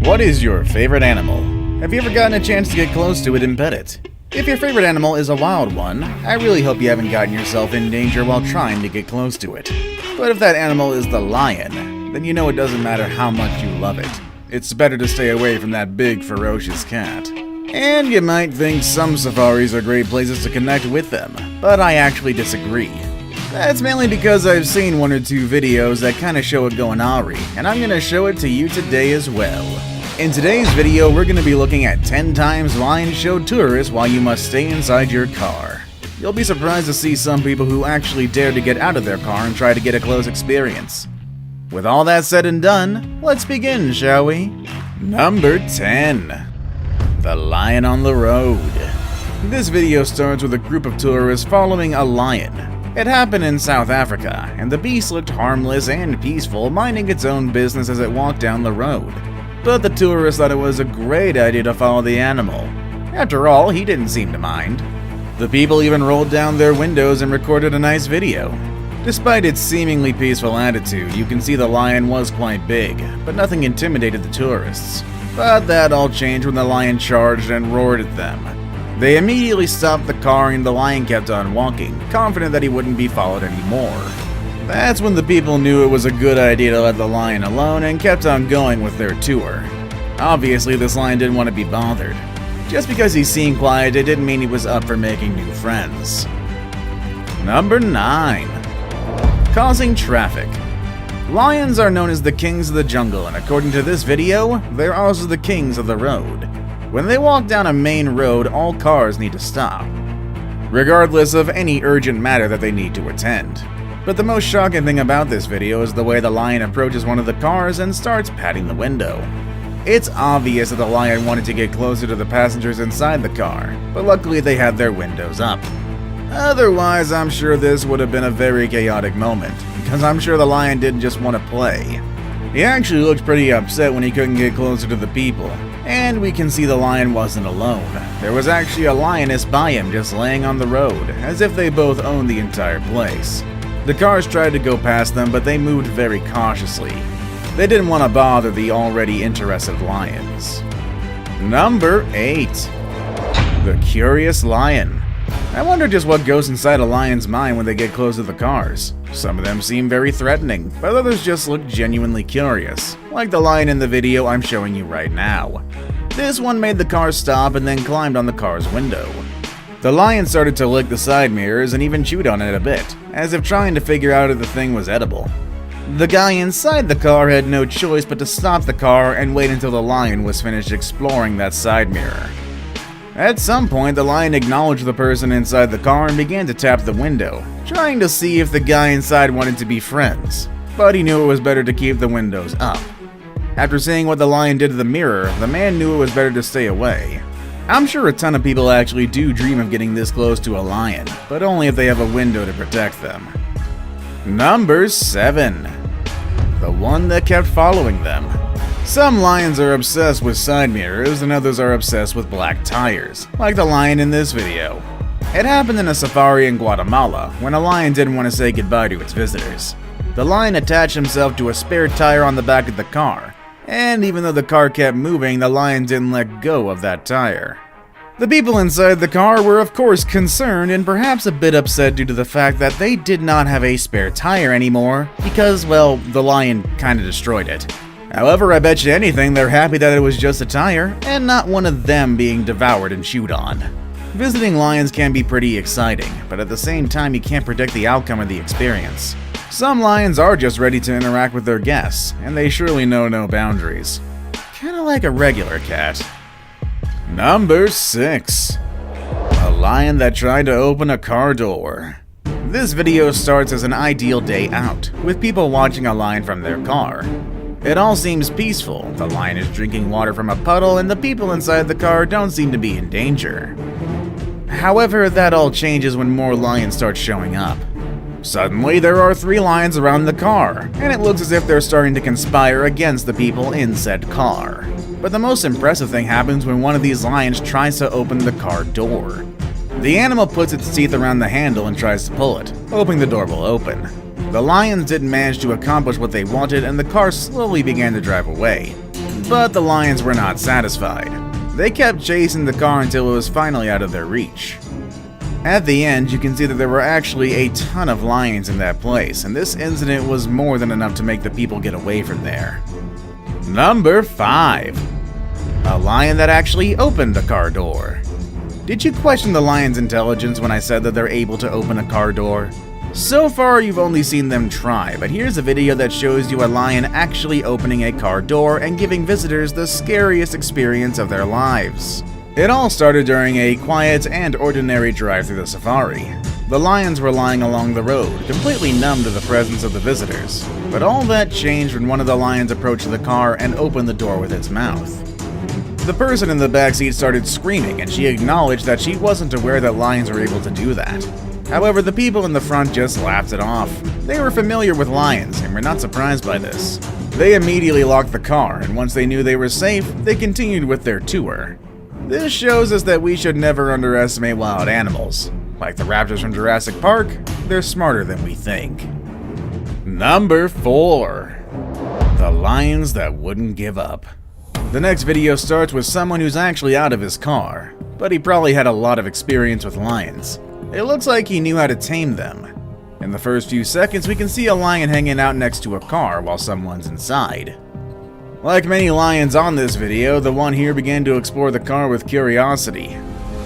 What is your favorite animal? Have you ever gotten a chance to get close to it and pet it? If your favorite animal is a wild one, I really hope you haven't gotten yourself in danger while trying to get close to it. But if that animal is the lion, then you know it doesn't matter how much you love it. It's better to stay away from that big, ferocious cat. And you might think some safaris are great places to connect with them, but I actually disagree. That's mainly because I've seen one or two videos that kinda show it going awry, and I'm gonna show it to you today as well. In today's video, we're gonna be looking at 10 times lions show tourists why you must stay inside your car. You'll be surprised to see some people who actually dare to get out of their car and try to get a close experience. With all that said and done, let's begin, shall we? Number 10. The Lion on the Road. This video starts with a group of tourists following a lion. It happened in South Africa, and the beast looked harmless and peaceful, minding its own business as it walked down the road. But the tourists thought it was a great idea to follow the animal. After all, he didn't seem to mind. The people even rolled down their windows and recorded a nice video. Despite its seemingly peaceful attitude, you can see the lion was quite big, but nothing intimidated the tourists. But that all changed when the lion charged and roared at them. They immediately stopped the car and the lion kept on walking, confident that he wouldn't be followed anymore. That's when the people knew it was a good idea to let the lion alone and kept on going with their tour. Obviously, this lion didn't want to be bothered. Just because he seemed quiet, it didn't mean he was up for making new friends. Number 9. Causing traffic. Lions are known as the kings of the jungle, and according to this video, they're also the kings of the road. When they walk down a main road, all cars need to stop, regardless of any urgent matter that they need to attend. But the most shocking thing about this video is the way the lion approaches one of the cars and starts patting the window. It's obvious that the lion wanted to get closer to the passengers inside the car, but luckily they had their windows up. Otherwise, I'm sure this would have been a very chaotic moment, because I'm sure the lion didn't just want to play. He actually looked pretty upset when he couldn't get closer to the people, and we can see the lion wasn't alone. There was actually a lioness by him just laying on the road, as if they both owned the entire place. The cars tried to go past them, but they moved very cautiously. They didn't want to bother the already interested lions. Number 8. The Curious Lion. I wonder just what goes inside a lion's mind when they get close to the cars. Some of them seem very threatening, but others just look genuinely curious, like the lion in the video I'm showing you right now. This one made the car stop and then climbed on the car's window. The lion started to lick the side mirrors and even chewed on it a bit, as if trying to figure out if the thing was edible. The guy inside the car had no choice but to stop the car and wait until the lion was finished exploring that side mirror. At some point, the lion acknowledged the person inside the car and began to tap the window, trying to see if the guy inside wanted to be friends, but he knew it was better to keep the windows up. After seeing what the lion did to the mirror, the man knew it was better to stay away. I'm sure a ton of people actually do dream of getting this close to a lion, but only if they have a window to protect them. Number 7. The one that kept following them. Some lions are obsessed with side mirrors and others are obsessed with black tires, like the lion in this video. It happened in a safari in Guatemala when a lion didn't want to say goodbye to its visitors. The lion attached himself to a spare tire on the back of the car, and even though the car kept moving, the lion didn't let go of that tire. The people inside the car were of course concerned and perhaps a bit upset due to the fact that they did not have a spare tire anymore because, well, the lion kinda destroyed it. However, I bet you anything they're happy that it was just a tire and not one of them being devoured and chewed on. Visiting lions can be pretty exciting, but at the same time you can't predict the outcome of the experience. Some lions are just ready to interact with their guests, and they surely know no boundaries. Kinda like a regular cat. Number 6. A lion that tried to open a car door. This video starts as an ideal day out, with people watching a lion from their car. It all seems peaceful. The lion is drinking water from a puddle and the people inside the car don't seem to be in danger. However, that all changes when more lions start showing up. Suddenly, there are 3 lions around the car, and it looks as if they're starting to conspire against the people in said car. But the most impressive thing happens when one of these lions tries to open the car door. The animal puts its teeth around the handle and tries to pull it, hoping the door will open. The lions didn't manage to accomplish what they wanted and the car slowly began to drive away. But the lions were not satisfied. They kept chasing the car until it was finally out of their reach. At the end, you can see that there were actually a ton of lions in that place, and this incident was more than enough to make the people get away from there. Number 5. A lion that actually opened a car door. Did you question the lion's intelligence when I said that they're able to open a car door? So far, you've only seen them try, but here's a video that shows you a lion actually opening a car door and giving visitors the scariest experience of their lives. It all started during a quiet and ordinary drive through the safari. The lions were lying along the road, completely numb to the presence of the visitors. But all that changed when one of the lions approached the car and opened the door with its mouth. The person in the backseat started screaming, and she acknowledged that she wasn't aware that lions were able to do that. However, the people in the front just laughed it off. They were familiar with lions and were not surprised by this. They immediately locked the car, and once they knew they were safe, they continued with their tour. This shows us that we should never underestimate wild animals. Like the raptors from Jurassic Park, they're smarter than we think. Number 4. The lions that wouldn't give up. The next video starts with someone who's actually out of his car, but he probably had a lot of experience with lions. It looks like he knew how to tame them. In the first few seconds, we can see a lion hanging out next to a car while someone's inside. Like many lions on this video, the one here began to explore the car with curiosity.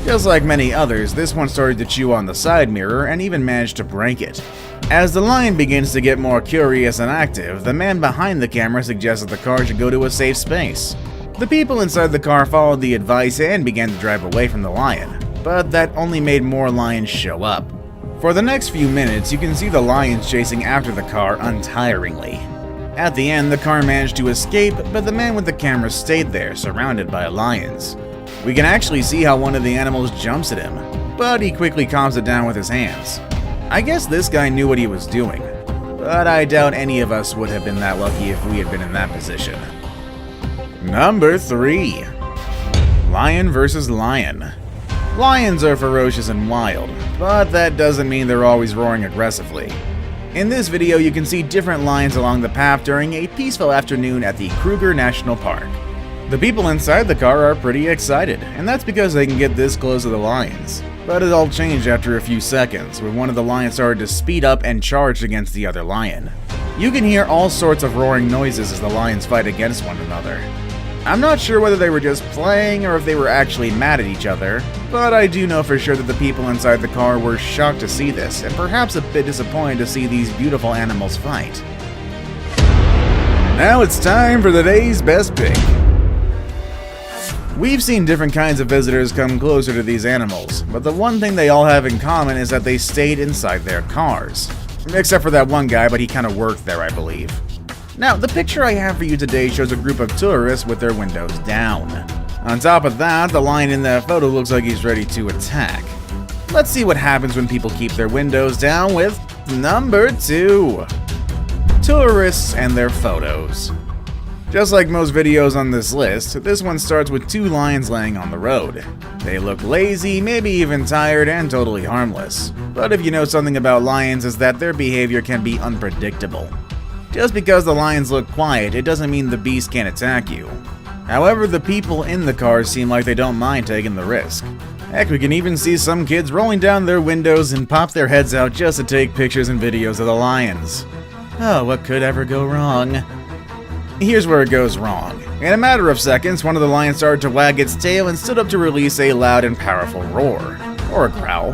Just like many others, this one started to chew on the side mirror and even managed to break it. As the lion begins to get more curious and active, the man behind the camera suggests that the car should go to a safe space. The people inside the car followed the advice and began to drive away from the lion, but that only made more lions show up. For the next few minutes, you can see the lions chasing after the car untiringly. At the end, the car managed to escape, but the man with the camera stayed there, surrounded by lions. We can actually see how one of the animals jumps at him, but he quickly calms it down with his hands. I guess this guy knew what he was doing, but I doubt any of us would have been that lucky if we had been in that position. Number 3. Lion versus lion. Lions are ferocious and wild, but that doesn't mean they're always roaring aggressively. In this video, you can see different lions along the path during a peaceful afternoon at the Kruger National Park. The people inside the car are pretty excited, and that's because they can get this close to the lions. But it all changed after a few seconds, when one of the lions started to speed up and charged against the other lion. You can hear all sorts of roaring noises as the lions fight against one another. I'm not sure whether they were just playing or if they were actually mad at each other, but I do know for sure that the people inside the car were shocked to see this, and perhaps a bit disappointed to see these beautiful animals fight. Now it's time for the day's best pick. We've seen different kinds of visitors come closer to these animals, but the one thing they all have in common is that they stayed inside their cars. Except for that one guy, but he kind of worked there, I believe. Now, the picture I have for you today shows a group of tourists with their windows down. On top of that, the lion in that photo looks like he's ready to attack. Let's see what happens when people keep their windows down with number 2. Tourists and their photos. Just like most videos on this list, this one starts with 2 lions laying on the road. They look lazy, maybe even tired, and totally harmless. But if you know something about lions, is that their behavior can be unpredictable. Just because the lions look quiet, it doesn't mean the beast can't attack you. However, the people in the cars seem like they don't mind taking the risk. Heck, we can even see some kids rolling down their windows and pop their heads out just to take pictures and videos of the lions. Oh, what could ever go wrong? Here's where it goes wrong. In a matter of seconds, one of the lions started to wag its tail and stood up to release a loud and powerful roar. Or a growl.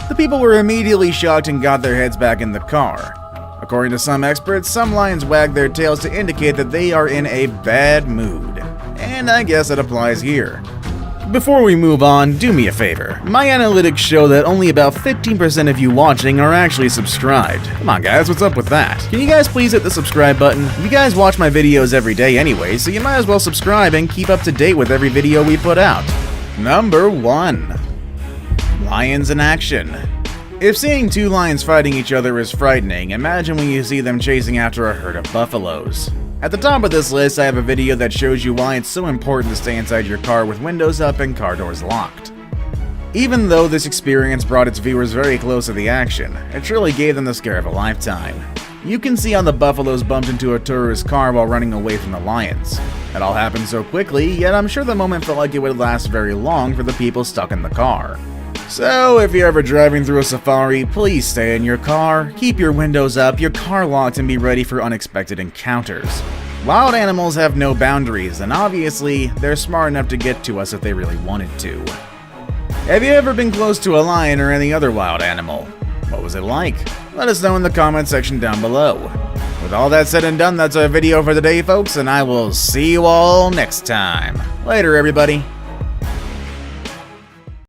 The people were immediately shocked and got their heads back in the car. According to some experts, some lions wag their tails to indicate that they are in a bad mood. And I guess it applies here. Before we move on, do me a favor. My analytics show that only about 15% of you watching are actually subscribed. Come on guys, what's up with that? Can you guys please hit the subscribe button? You guys watch my videos every day anyway, so you might as well subscribe and keep up to date with every video we put out. Number 1. Lions in action. If seeing 2 lions fighting each other is frightening, imagine when you see them chasing after a herd of buffaloes. At the top of this list, I have a video that shows you why it's so important to stay inside your car with windows up and car doors locked. Even though this experience brought its viewers very close to the action, it truly gave them the scare of a lifetime. You can see how the buffaloes bumped into a tourist's car while running away from the lions. It all happened so quickly, yet I'm sure the moment felt like it would last very long for the people stuck in the car. So, if you're ever driving through a safari, please stay in your car, keep your windows up, your car locked, and be ready for unexpected encounters. Wild animals have no boundaries, and obviously, they're smart enough to get to us if they really wanted to. Have you ever been close to a lion or any other wild animal? What was it like? Let us know in the comment section down below. With all that said and done, that's our video for today, folks, and I will see you all next time. Later, everybody.